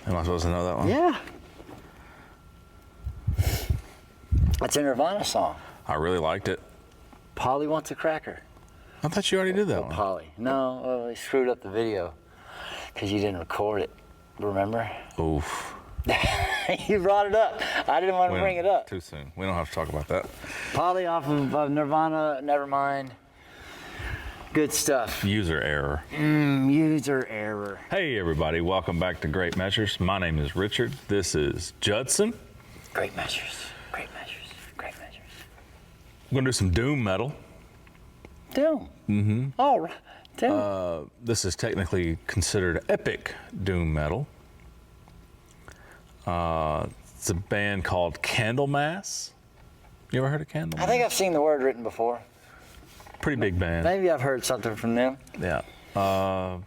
Am I supposed to know that one? Yeah. It's a Nirvana song. I really liked it. Polly Wants a Cracker. I thought you already did that Oh, one. Polly. No, well, we screwed up the video because you didn't record it. Remember? Oof. You brought it up. I didn't want to bring it up. Too soon. We don't have to talk about that. Polly off of Nirvana, Nevermind. Good stuff. User error. User error. Hey everybody, welcome back to Great Measures. My name is Richard. This is Judson. Great measures. Great measures. Great measures. We're gonna do some doom metal. Doom. Mm-hmm. All right. Doom. This is technically considered epic doom metal. It's a band called Candlemass. You ever heard of Candlemass? I think I've seen the word written before. Pretty big band. Maybe I've heard something from them. Yeah. I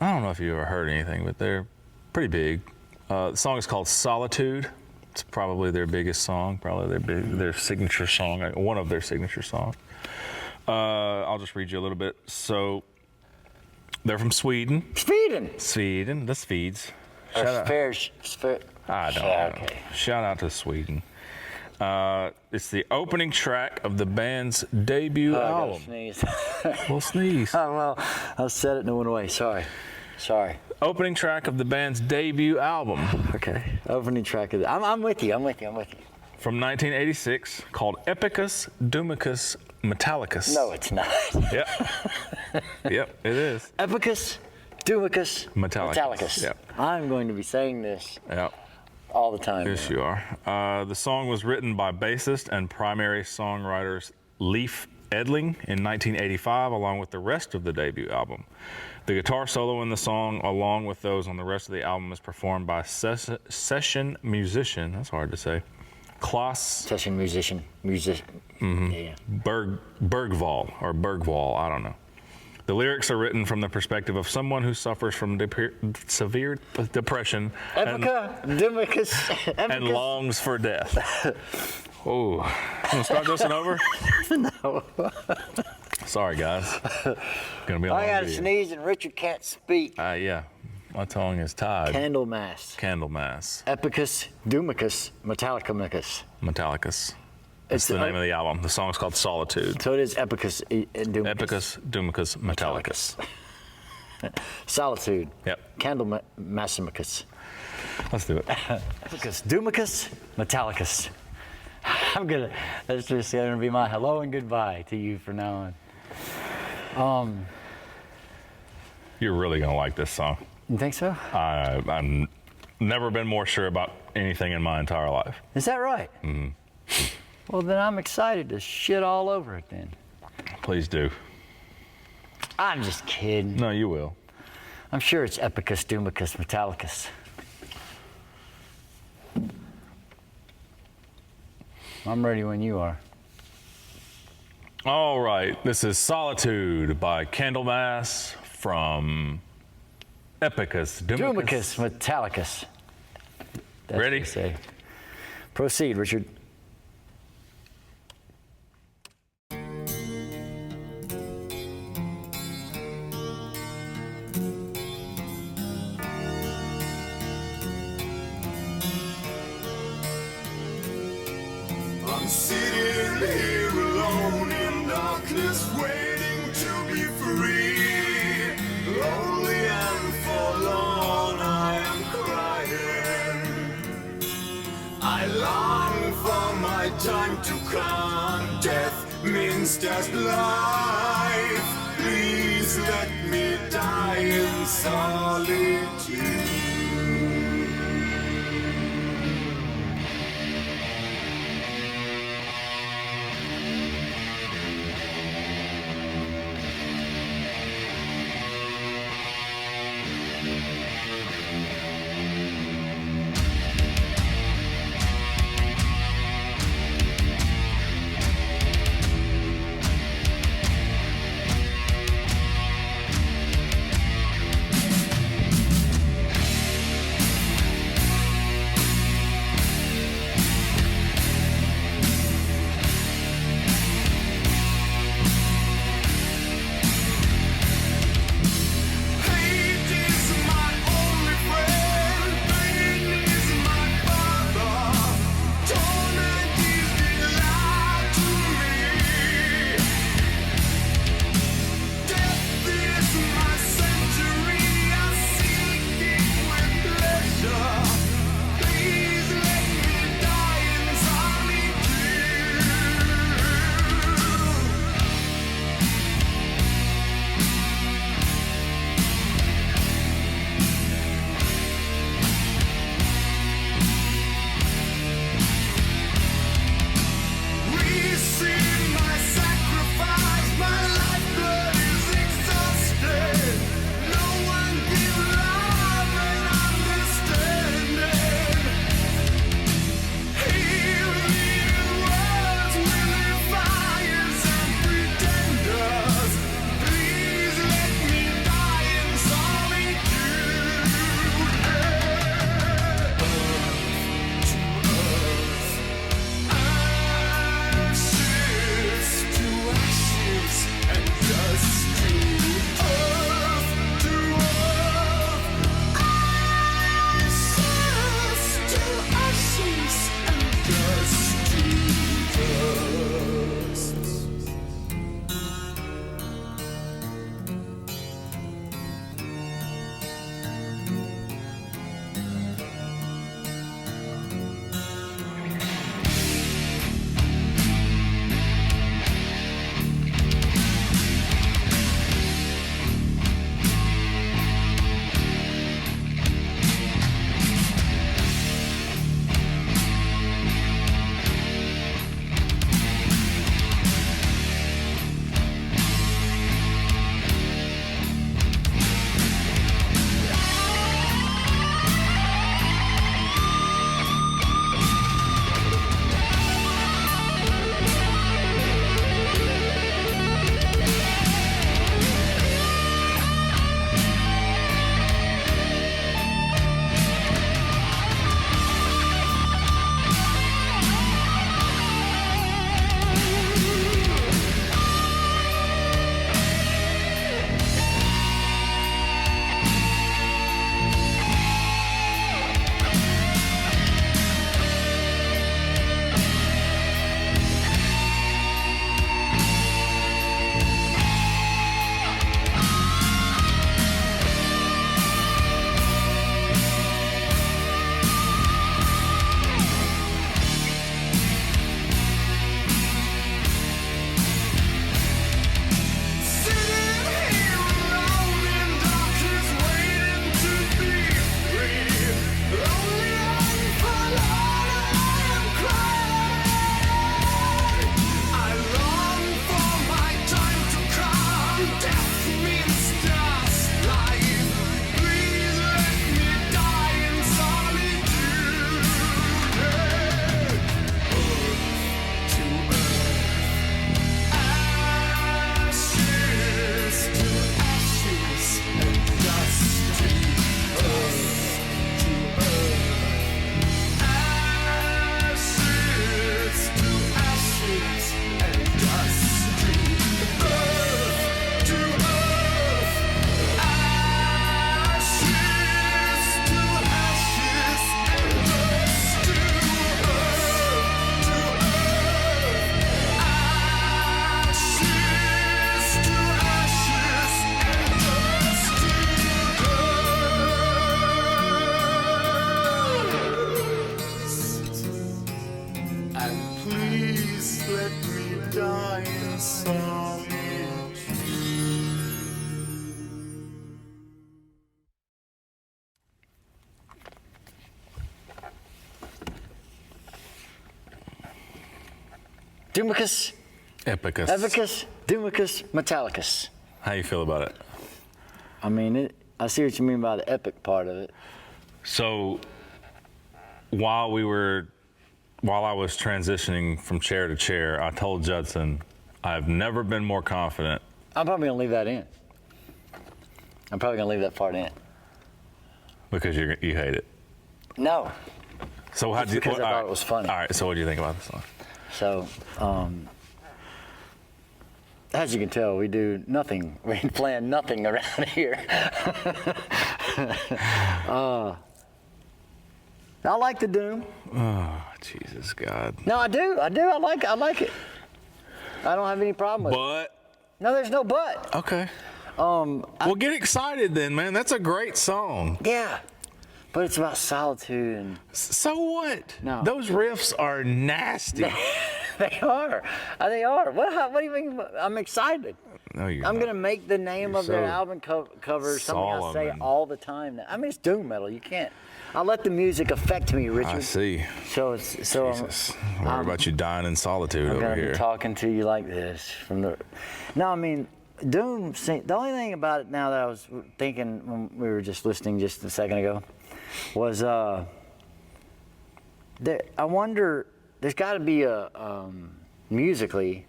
don't know if you ever heard anything, but they're pretty big. The song is called Solitude. It's probably their biggest song, probably their signature song, one of their signature songs. I'll just read you a little bit. So, they're from Sweden. Sweden, the Swedes. Shout out. I don't know. Okay. Shout out to Sweden. It's the opening track of the band's debut album. Sneeze. We'll sneeze. Oh, well, I said it and it went away. Sorry. Opening track of the band's debut album. Okay. Opening track of it. I'm with you. From 1986, called Epicus Doomicus Metallicus. No, it's not. Yep. Yep, it is. Epicus Doomicus Metallicus. Yep. I'm going to be saying this Yep. all the time. Yes, you are. The song was written by bassist and primary songwriters Leif Edling in 1985, along with the rest of the debut album. The guitar solo in the song, along with those on the rest of the album, is performed by session musician, that's hard to say, Klaus Session musician. Mm-hmm. Yeah. Bergwall, I don't know. The lyrics are written from the perspective of someone who suffers from severe depression and longs for death. Oh, want to start this one over? No. Sorry, guys. Gonna be a long I got to video. sneeze and Richard can't speak. Yeah, my tongue is tied. Candlemass. Epicus Doomicus Metallicus. Metallicus. That's the name of the album. The song's called Solitude. So it is Epicus Doomicus. Epicus Doomicus Metallicus. Solitude. Yep. Candlemassicus. Let's do it. Epicus Doomicus Metallicus. That's just gonna be my hello and goodbye to you from now on. You're really gonna like this song. You think so? I've never been more sure about anything in my entire life. Is that right? Mm-hmm. Well, then I'm excited to shit all over it then. Please do. I'm just kidding. No, you will. I'm sure it's Epicus Doomicus Metallicus. I'm ready when you are. All right, this is Solitude by Candlemass from Epicus Doomicus Metallicus. That's Ready? what they say. Proceed, Richard. I'm sitting here alone in darkness, waiting to be free. Lonely and forlorn, I am crying. I long for my time to come. Death means just life. Please let me die in solitude. Doomicus, Epicus. Epicus, Doomicus, Metallicus. How you feel about it? I mean, I see what you mean by the epic part of it. So while I was transitioning from chair to chair, I told Judson, I've never been more confident. I'm probably gonna leave that in. I'm probably gonna leave that part in. Because you hate it. No. So how'd you? Because I thought it was funny. All right. So what do you think about the song? So, as you can tell, we do nothing. We plan nothing around here. I like the doom. Oh, Jesus God. No, I do. I like it. I don't have any problem with it. But No, there's no but. okay. Well, get excited then, man. That's a great song. Yeah. But it's about solitude and So what? No. Those riffs are nasty. they are. They are. What do you mean? I'm excited. No, you're I'm not. going to make the name You're of their so album cover something I say solemn. all the time. I mean, it's doom metal. You can't. I let the music affect me, Richard. I see. So Jesus. Worry about you dying in solitude I'm over gonna here. be talking to you like this from the. No, I mean, doom. The only thing about it now that I was thinking when we were just listening just a second ago was I wonder. There's got to be a musically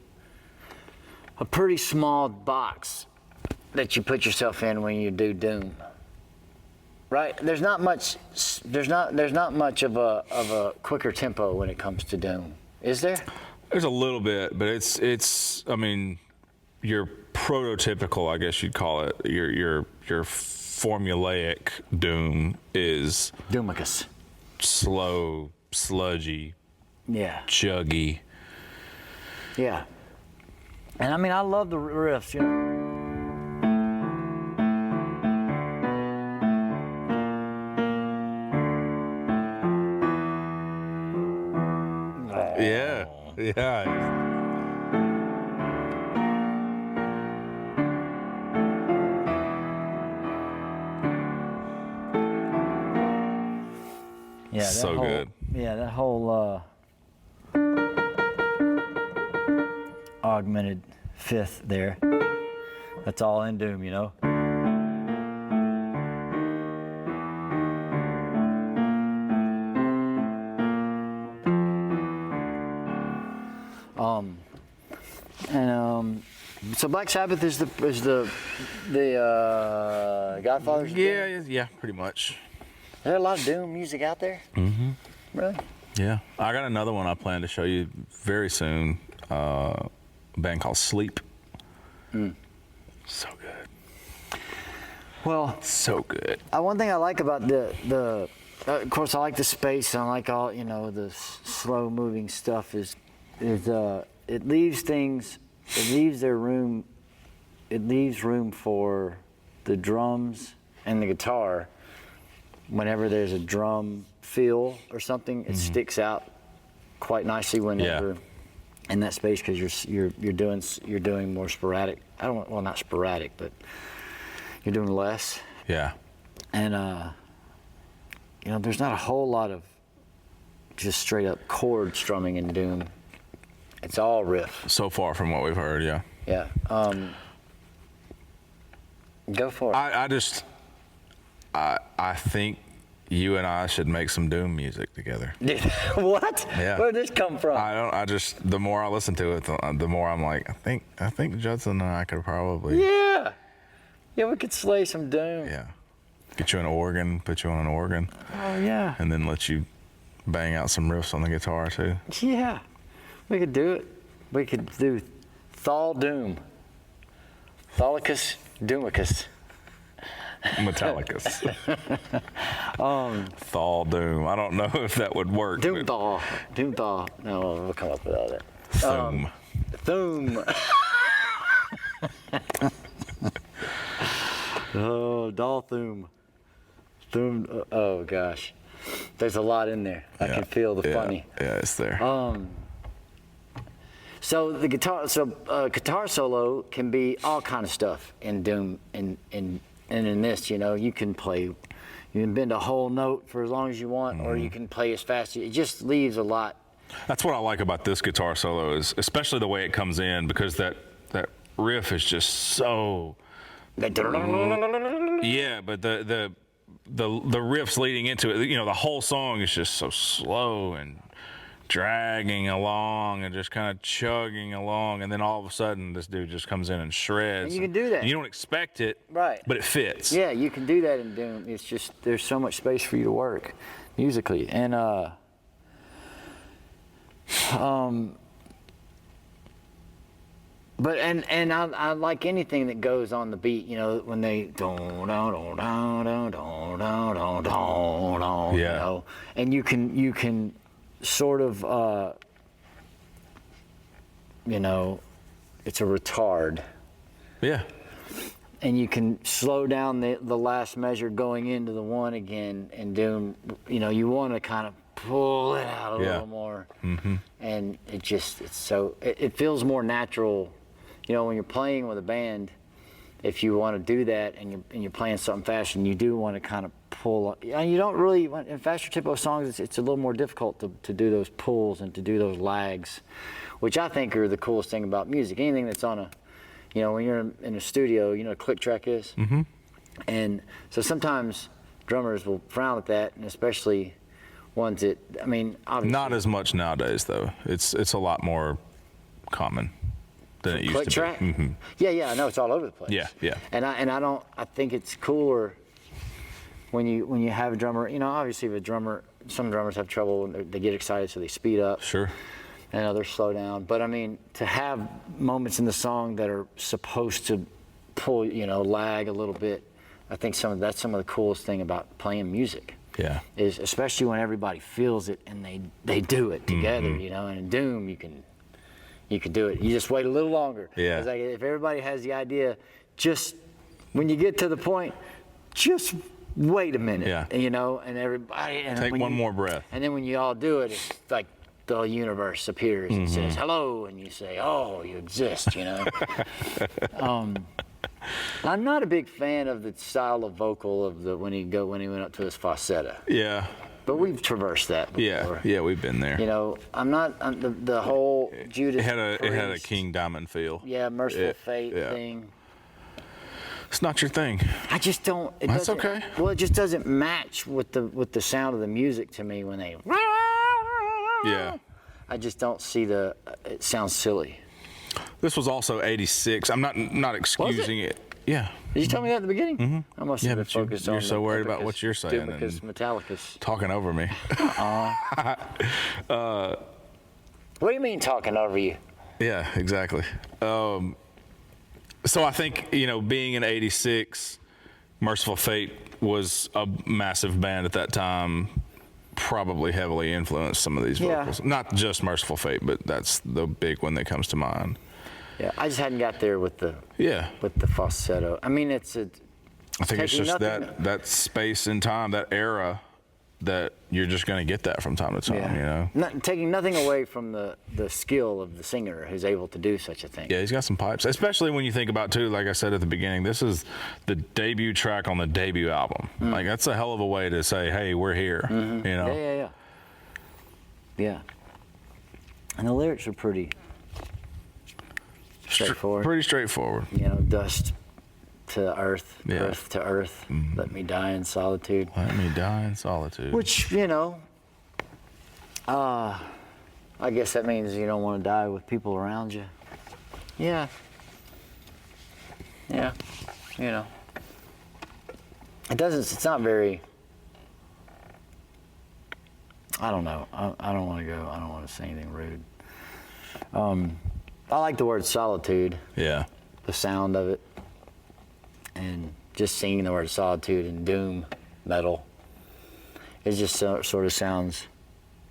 a pretty small box that you put yourself in when you do doom. Right? There's not much. There's not much of a quicker tempo when it comes to doom. Is there? There's a little bit, but it's. I mean, your prototypical, I guess you'd call it. Your formulaic doom is Doomicus. slow, sludgy, Yeah. chuggy. Yeah. And I mean, I love the riffs. You know. Yeah, yeah. Yeah, that So whole, good. Yeah, that whole augmented fifth there. That's all in doom, you know. So Black Sabbath is the Godfathers. of Doom? Yeah, pretty much. Is there a lot of doom music out there? Mm-hmm. Really? Yeah, I got another one I plan to show you very soon. A band called Sleep. So good. Well, So good. one thing I like about the of course I like the space and I like all the slow moving stuff is it leaves room for the drums and the guitar. Whenever there's a drum feel or something, it sticks out quite nicely whenever in that space because you're doing more sporadic. Not sporadic, but you're doing less. Yeah. And there's not a whole lot of just straight up chord strumming in doom. It's all riff. So far from what we've heard, yeah. Yeah. Go for it. I think you and I should make some doom music together. What? Yeah. Where did this come from? The more I listen to it, the more I'm like, I think Judson and I could probably. Yeah. Yeah, we could slay some doom. Yeah. Get you an organ, put you on an organ, Oh, yeah. and then let you bang out some riffs on the guitar too. Yeah. We could do it. We could do Thal Doom. Thalicus Doomicus. Metallicus. Thal Doom. I don't know if that would work. Doomthal. Doomthal. No, we'll come up with all that. Thoom. Thoom. Oh, Dalthoom. Thoom. Oh, gosh. There's a lot in there. I can feel the funny. Yeah, it's there. So the guitar solo can be all kind of stuff in doom, and in this, you can bend a whole note for as long as you want, or you can play as fast. It just leaves a lot That's what I like about this guitar solo is especially the way it comes in, because that riff is just so. Yeah, but the riffs leading into it, the whole song is just so slow and dragging along and just kind of chugging along, and then all of a sudden this dude just comes in and shreds. And you can do that. And you don't expect it, right? But it fits. Yeah, you can do that in Doom. It's just there's so much space for you to work musically, and but I like anything that goes on the beat. When they Yeah. And you can sort of it's a retard. Yeah. And you can slow down the last measure going into the one again, and Doom, you want to kind of pull it out a little more. Mm-hmm. And it feels more natural. When you're playing with a band, if you want to do that and you're playing something fast, and you do want to kind of pull, and you don't really, in faster tempo songs, it's a little more difficult to do those pulls and to do those lags, which I think are the coolest thing about music. Anything that's on a, when you're in a studio, what a click track is. Mm-hmm. And so sometimes drummers will frown at that, and especially ones that, obviously. Not as much nowadays, though. It's a lot more common than it used to be. Click track? Mm-hmm. Yeah, I know, it's all over the place. Yeah. And I think it's cooler when you have a drummer, obviously some drummers have trouble and they get excited, so they speed up. Sure. And others slow down. But to have moments in the song that are supposed to pull, lag a little bit, I think that's some of the coolest thing about playing music. Yeah. Is especially when everybody feels it and they do it together, And in Doom, you can do it. You just wait a little longer. Yeah. It's like if everybody has the idea, just when you get to the point, just wait a minute. Yeah. And everybody. And Take one more breath. And then when you all do it, it's like the universe appears and says hello, and you say, "Oh, you exist," I'm not a big fan of the style of vocal of when he went up to his falsetto. Yeah. But we've traversed that before. Yeah, we've been there. I'm not the whole Judas. It had a King Diamond feel. Yeah, Merciful Fate thing. It's not your thing. I just don't. That's okay. Well, it just doesn't match with the sound of the music to me when they. Yeah. I just don't see it sounds silly. This was also '86. I'm not excusing it. Yeah. Did you tell me that at the beginning? Mm-hmm. I must have been but focused on. You're so worried about what you're saying. Because Metallica's talking over me. What do you mean talking over you? Yeah, exactly. So I think, being in '86, Merciful Fate was a massive band at that time, probably heavily influenced some of these vocals. Not just Merciful Fate, but that's the big one that comes to mind. Yeah, I just hadn't got there with the falsetto. I think it's just that space and time, that era, that you're just going to get that from time to time, taking nothing away from the skill of the singer who's able to do such a thing. Yeah, he's got some pipes, especially when you think about, too, like I said at the beginning, this is the debut track on the debut album. Like, that's a hell of a way to say, hey, we're here, Yeah. And the lyrics are pretty straightforward. Pretty straightforward. Dust to earth, earth to earth. Let me die in solitude. Let me die in solitude. Which, I guess that means you don't want to die with people around you. Yeah. Yeah. It's not very, I don't know. I don't want to say anything rude. I like the word solitude. Yeah. The sound of it. And just singing the word solitude and doom metal. It just sort of sounds,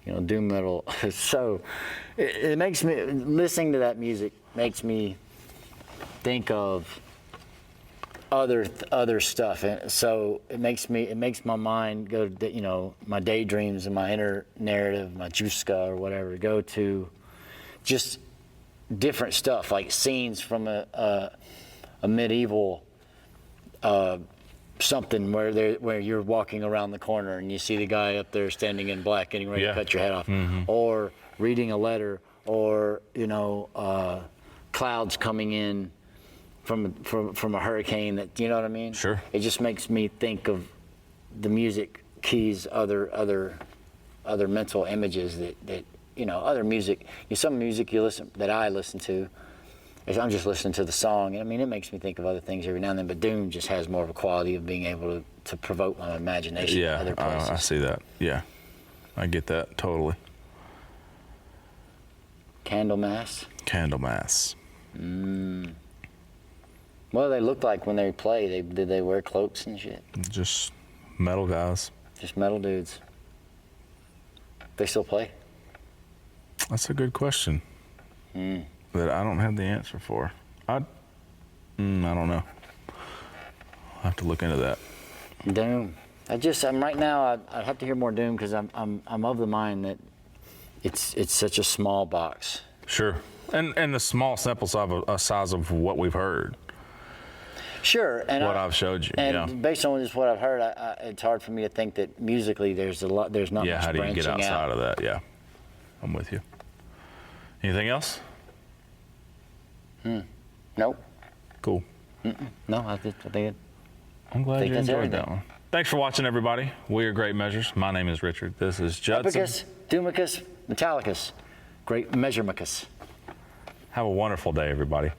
doom metal. So it makes me, listening to that music makes me think of other stuff. And so it makes my mind go to, my daydreams and my inner narrative, my juska or whatever, go to just different stuff, like scenes from a medieval something where you're walking around the corner and you see the guy up there standing in black getting ready Yeah. to cut your head off, or reading a letter, or clouds coming in from a hurricane. That, you know what I mean? Sure. It just makes me think of the music keys, other mental images that other music. Some music that I listen to, I'm just listening to the song, and I mean, it makes me think of other things every now and then, but doom just has more of a quality of being able to provoke my imagination in other places. I see that. Yeah, I get that totally. Candlemass. Candlemass. What do they look like when they play? Did they wear cloaks and shit? Just metal guys. Just metal dudes. They still play? That's a good question. That I don't have the answer for. I don't know. I'll have to look into that. Doom. I'm right now. I'd have to hear more doom because I'm of the mind that it's such a small box. Sure. And the small sample size of what we've heard. Sure. And what I've showed you. And based on just what I've heard, it's hard for me to think that musically there's not much branching out. Yeah, how do you get outside of that? Yeah, I'm with you. Anything else? Nope. Cool. No, I think I'm glad think you that's enjoyed that everything. one. Thanks for watching, everybody. We are Great Measures. My name is Richard. This is Judson. Epicus, Doomicus, Metallicus, Great Measuremicus. Have a wonderful day, everybody.